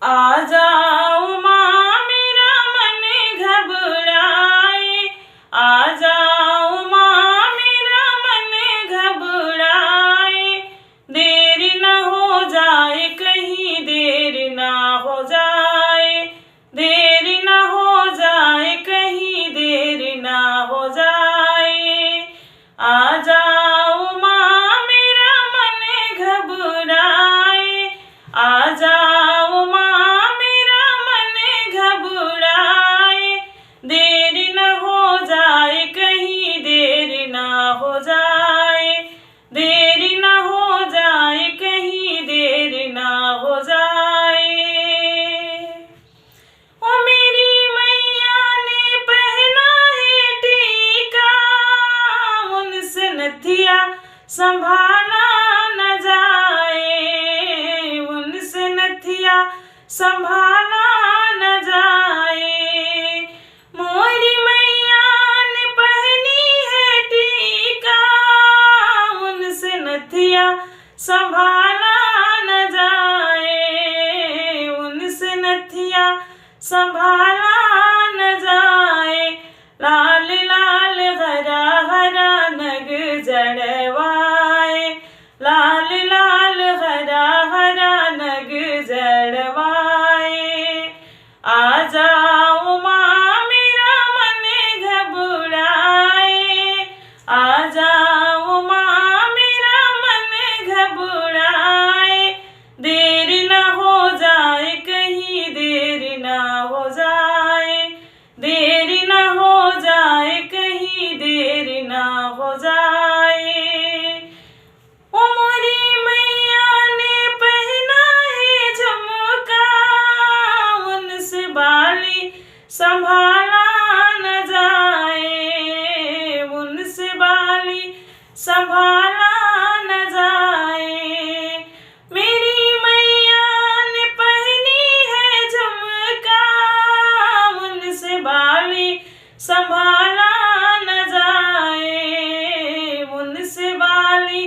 आ जाओ माँ मेरा मन घबराए, आ जाओ माँ मेरा मन घबराए, देर न हो जाए कहीं देर न हो जाए, देर न हो जाए कहीं देर न हो जाए। आ जाओ माँ मेरा मन घबराए, आ जाओ माँ मेरा मन घबराए, देर न हो जाए कहीं देर न हो जाए, देर न हो जाए कहीं देर न हो जाए। ओ मेरी मैया ने पहना है टीका, उनसे नथिया संभाला न जाए, उनसे नथिया संभाला न जाए। मोरी मैया ने पहनी है टीका, उनसे नथिया संभाला न जाए, उनसे नथिया संभाला न जाए। लाल लाल हरा हरा नग जड़वाए, लाल लाल हरा हरा नग जड़वाए। आ जाओ माँ मेरा मन घबराए, आ जाओ माँ मेरा मन घबराए, देर न हो जाए कहीं देर न हो जाए, देर न हो जाए कहीं देर न हो जाए। ओ मोरी मैया ने पहना है झुमका, उनसे बाली संभाला न जाए, उनसे बाली संभाला न जाए। मेरी मैया ने पहनी है झुमका, उनसे बाली संभाला न जाए, उनसे बाली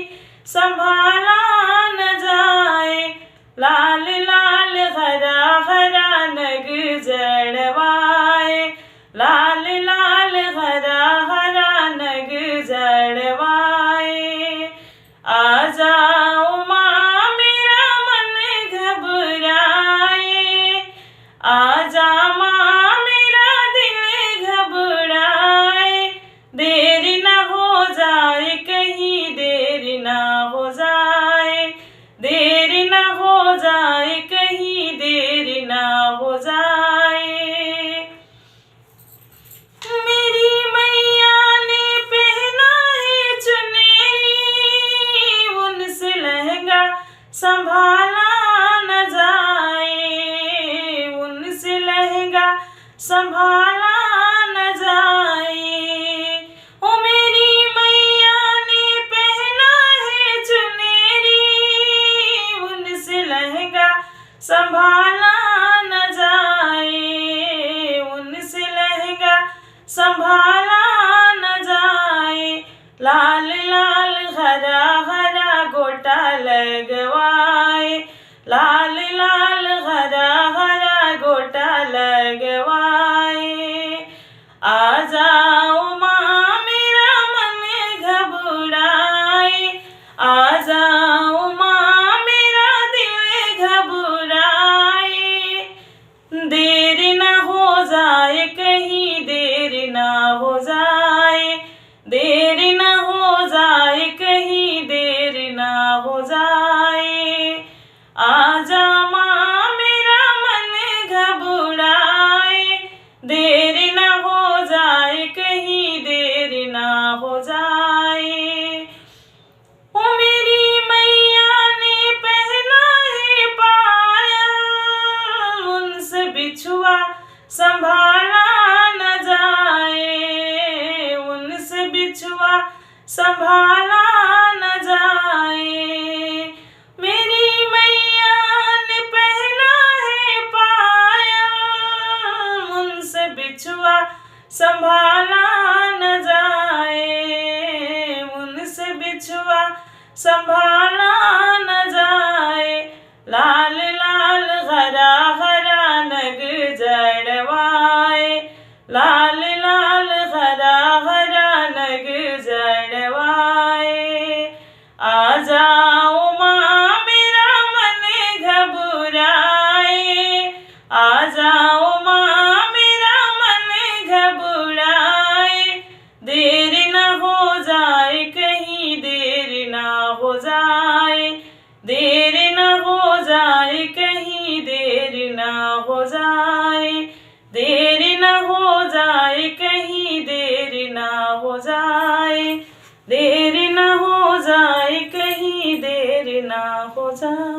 संभाला न जाए। लाल लाल हरा हरा नग जड़वाए, लाल लाल हरा हरा नग जड़वाए। आ जाओ माँ मेरा मन घबराए, आ जा माँ मेरा दिल घबराए, देर न हो जाए कहीं देर न हो जाए, देर न हो जाए कहीं देर न हो जाए। मेरी मैया ने पहना है चुनरी, उनसे लहंगा संभाला न जाए, उनसे लहंगा संभाला न जाए। ओ मेरी मैया ने पहना है चुनरी, उनसे लहंगा संभाला न जाए, उनसे लहंगा संभाला न जाए। लाल लाल हरा हरा गोटा लगवाए, लाल लाल हरा हरा गोटा लगवाए। आ जाओ माँ मेरा मन घबराए, आ जाओ माँ मेरा दिल घबराए, देर न हो जाए कहीं देर न हो जाए, देर न हो जाए कहीं देर न हो जाए। आ जा माँ मेरा मन घबराए, देर न हो जाए कहीं देर न हो जाए। ओ मेरी मैया ने पहना है पायल, उनसे बिछुआ संभाला न जाए, उनसे बिछुआ संभाला न जाए। मेरी मैया ने पहना है पायल, उनसे बिछुआ संभाला न जाए, उनसे बिछुआ संभाला न जाए। लाल लाल हरा हरा सा